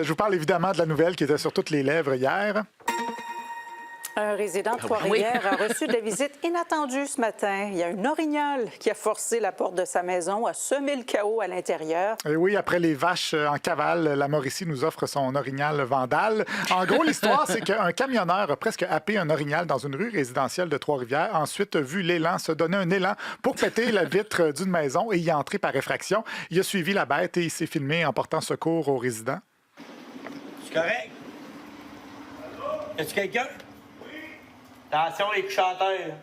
Je vous parle évidemment de la nouvelle qui était sur toutes les lèvres hier. Un résident de Trois-Rivières a reçu des visites inattendues ce matin. Il y a un orignal qui a forcé la porte de sa maison, a semé le chaos à l'intérieur. Et oui, après les vaches en cavale, la Mauricie nous offre son orignal vandale. En gros, l'histoire, c'est qu'un camionneur a presque happé un orignal dans une rue résidentielle de Trois-Rivières. Ensuite, a vu l'élan se donner un élan pour péter la vitre d'une maison et y entrer par effraction. Il a suivi la bête et il s'est filmé en portant secours aux résidents. C'est correct? Est-ce quelqu'un? Attention, les couches-à-terre.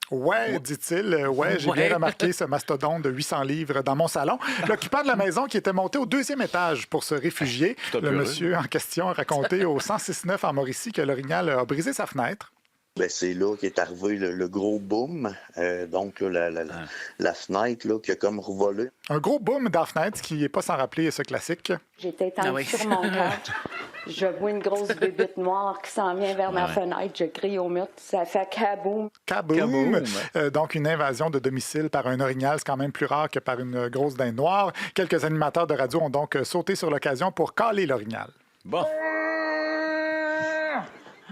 Ouais, dit-il. Ouais, j'ai bien remarqué ce mastodonte de 800 livres dans mon salon. L'occupant de la maison qui était monté au 2e étage pour se réfugier. Le monsieur en question a raconté au 106.9 en Mauricie que l'orignal a brisé sa fenêtre. Bien, c'est là qu'est arrivé le gros boom. Donc, là, la fenêtre là, qui a comme revolé. Un gros boom dans la fenêtre, qui n'est pas sans rappeler ce classique. J'étais étendue sur mon couch. Je vois une grosse bébite noire qui s'en vient vers ma fenêtre. Je crie au mur. Ça fait kaboum. Kaboum! Donc, une invasion de domicile par un orignal, c'est quand même plus rare que par une grosse dinde noire. Quelques animateurs de radio ont donc sauté sur l'occasion pour caler l'orignal. Bon.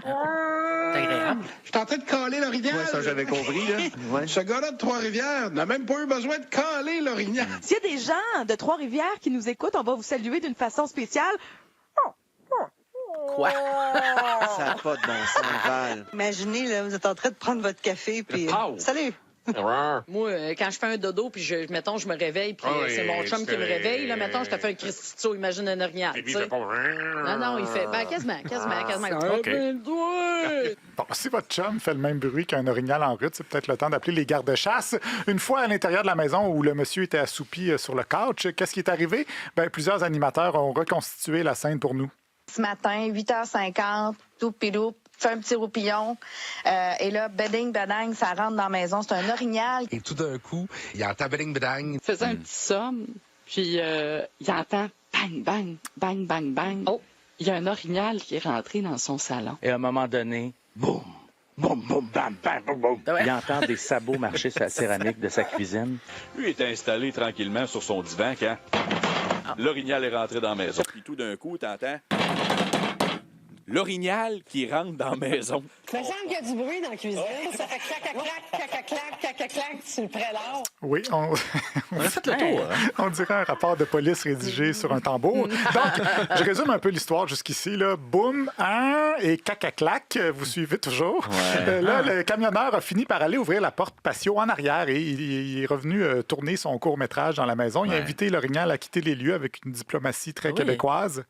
C'est agréable. Je suis en train de caler l'orignal. Ouais, ça, j'avais compris, là. Ouais. Ce gars-là de Trois-Rivières n'a même pas eu besoin de caler l'orignal. S'il y a des gens de Trois-Rivières qui nous écoutent, on va vous saluer d'une façon spéciale. Quoi? Ça n'a pas de bon sens, Val. Imaginez, là, vous êtes en train de prendre votre café, puis... Salut! Moi, quand je fais un dodo, puis mettons, je me réveille, puis c'est mon chum qui me réveille, là, mettons, je te fais un Christito, imagine un orignal, tu sais. Non, il fait, quasiment. OK. Bon, si votre chum fait le même bruit qu'un orignal en route, c'est peut-être le temps d'appeler les gardes-chasse. Une fois à l'intérieur de la maison où le monsieur était assoupi sur le couch, qu'est-ce qui est arrivé? Bien, plusieurs animateurs ont reconstitué la scène pour nous. Ce matin, 8h50, tout pilou, fait un petit roupillon. Et là, beding, bedang, ça rentre dans la maison. C'est un orignal. Et tout d'un coup, il entend beding, bedang. Il faisait un petit somme, puis il entend bang, bang, bang, bang, bang. Oh, il y a un orignal qui est rentré dans son salon. Et à un moment donné, boum, boum, boum, bam, bam, boum, boum. Il entend des sabots marcher sur la céramique de sa cuisine. Lui était installé tranquillement sur son divan quand l'orignal est rentré dans la maison. Puis tout d'un coup, t'entends l'orignal qui rentre dans la maison. Ça me semble qu'il y a du bruit dans la cuisine. Ça fait clac, sur le prélat. Oui, On a fait le tour. Hein? on dirait un rapport de police rédigé sur un tambour. Donc, je résume un peu l'histoire jusqu'ici. Là. Boum, et caca-clac, vous suivez toujours. Ouais. Là, le camionneur a fini par aller ouvrir la porte patio en arrière et il est revenu tourner son court-métrage dans la maison. Il a invité l'orignal à quitter les lieux avec une diplomatie très québécoise.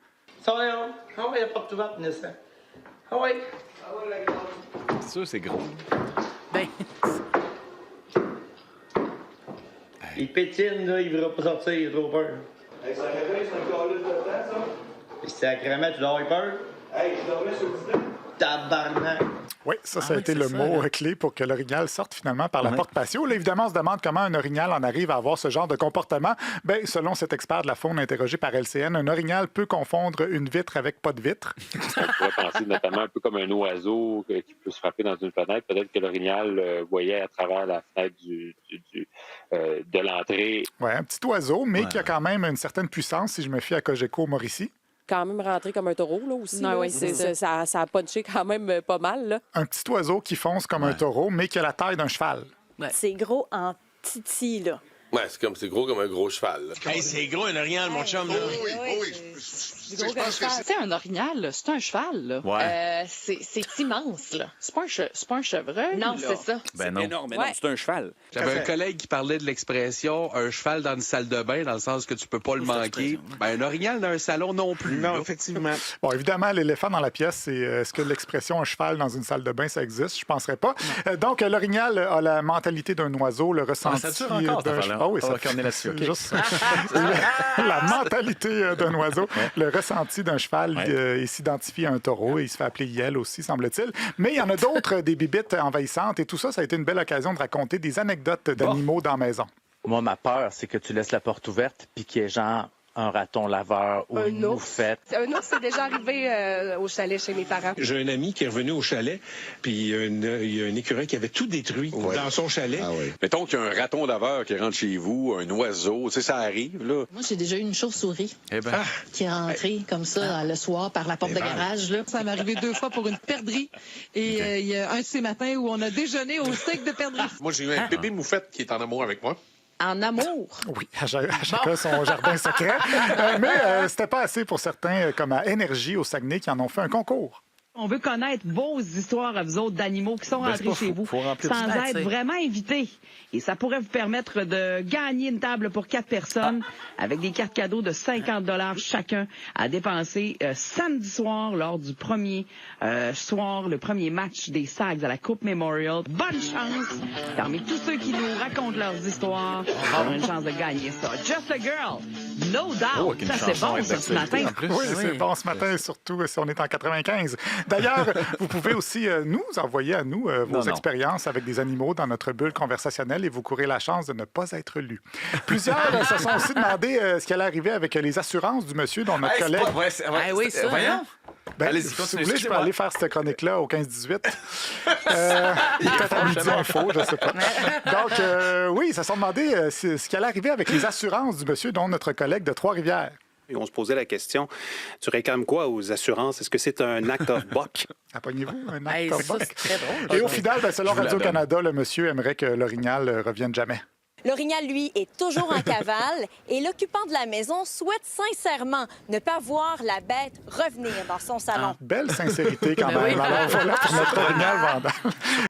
Ça va, il y a pas de tout ouverte, Nessa. Ah oui. C'est sûr, c'est gros. Ben, Il pétine, là, il ne voudra pas sortir, il a trop peur. Hey, ça réveille, c'est un calice de temps, ça? Puis sacrément, tu dois avoir peur? Hey, je dormais sur le divan. Tabarnak! Oui, ça a été le mot clé pour que l'orignal sorte finalement par la porte patio. Là, évidemment, on se demande comment un orignal en arrive à avoir ce genre de comportement. Bien, selon cet expert de la faune interrogé par LCN, un orignal peut confondre une vitre avec pas de vitre. On pourrait penser notamment un peu comme un oiseau qui peut se frapper dans une fenêtre. Peut-être que l'orignal voyait à travers la fenêtre de l'entrée. Oui, un petit oiseau, mais qui a quand même une certaine puissance, si je me fie à Cogeco Mauricie. Quand même rentré comme un taureau, là, aussi. Non, là. oui, c'est ça a punché quand même pas mal, là. Un petit oiseau qui fonce comme un taureau, mais qui a la taille d'un cheval. C'est gros en titi, là. Ouais, c'est gros comme un gros cheval. Là. Hey, c'est gros, un orignal, mon chum, là. C'est un orignal, là. C'est un cheval, là. Ouais. C'est immense, là. C'est pas un chevreuil. Non, c'est ça. C'est énorme, mais non, c'est un cheval. J'avais un collègue qui parlait de l'expression un cheval dans une salle de bain, dans le sens que tu peux pas le manquer. Ben, un orignal dans un salon non plus. Non, effectivement. Bon, évidemment, l'éléphant dans la pièce, c'est est-ce que l'expression un cheval dans une salle de bain, ça existe? Je penserais pas. Donc, l'orignal a la mentalité d'un oiseau, le ressenti ça dure encore, cette affaire-là. Ah oui, ça on est là-dessus. Okay. Juste la mentalité d'un oiseau, le ressenti d'un cheval, il s'identifie à un taureau et il se fait appeler Yel aussi, semble-t-il. Mais il y en a d'autres, des bibittes envahissantes et tout ça, ça a été une belle occasion de raconter des anecdotes d'animaux dans la maison. Moi, ma peur, c'est que tu laisses la porte ouverte puis qu'il y ait genre un raton laveur ou une moufette. Un ours, c'est déjà arrivé au chalet chez mes parents. J'ai un ami qui est revenu au chalet, puis il y a un écureuil qui avait tout détruit dans son chalet. Ah oui. Mettons qu'il y a un raton laveur qui rentre chez vous, un oiseau, tu sais, ça arrive, là. Moi, j'ai déjà eu une chauve-souris qui est rentrée comme ça le soir par la porte de garage. Là. Ça m'est arrivé 2 fois pour une perdrix. Et il y a un de ces matins où on a déjeuné au steak de perdrix. Moi, j'ai eu un bébé moufette qui est en amour avec moi. En amour. Oui, à chacun son jardin secret. Mais c'était pas assez pour certains, comme à Énergie au Saguenay, qui en ont fait un concours. On veut connaître vos histoires à vous autres d'animaux qui sont rentrés chez vous sans être vraiment invités. Et ça pourrait vous permettre de gagner une table pour 4 personnes avec des cartes cadeaux de 50 $ chacun à dépenser samedi soir lors du premier le premier match des Sags à la Coupe Memorial. Bonne chance! Parmi tous ceux qui nous racontent leurs histoires, on a une chance de gagner ça. Just a Girl, No Doubt. Ça, c'est bon, ça, ce matin. Oui, c'est bon ce matin, surtout si on est en 95. D'ailleurs, vous pouvez aussi nous envoyer à nous vos expériences avec des animaux dans notre bulle conversationnelle et vous courez la chance de ne pas être lu. Plusieurs se sont aussi demandé ce qui allait arriver avec les assurances du monsieur dont notre collègue... oui, ça. Voyons. Allez-y, si vous voulez, je peux aller faire cette chronique-là au 15-18. Peut-être à midi info, je ne sais pas. Donc, oui, ils se sont demandé ce qui allait arriver avec les assurances du monsieur dont notre collègue de Trois-Rivières. Et on se posait la question, tu réclames quoi aux assurances? Est-ce que c'est un act of buck? Apprenez-vous un act of buck? C'est très drôle. Et au final, selon Radio-Canada, le monsieur aimerait que l'orignal revienne jamais. L'orignal, lui, est toujours en cavale et l'occupant de la maison souhaite sincèrement ne pas voir la bête revenir dans son salon. Belle sincérité quand même. Alors voilà pour notre orignal Vandal.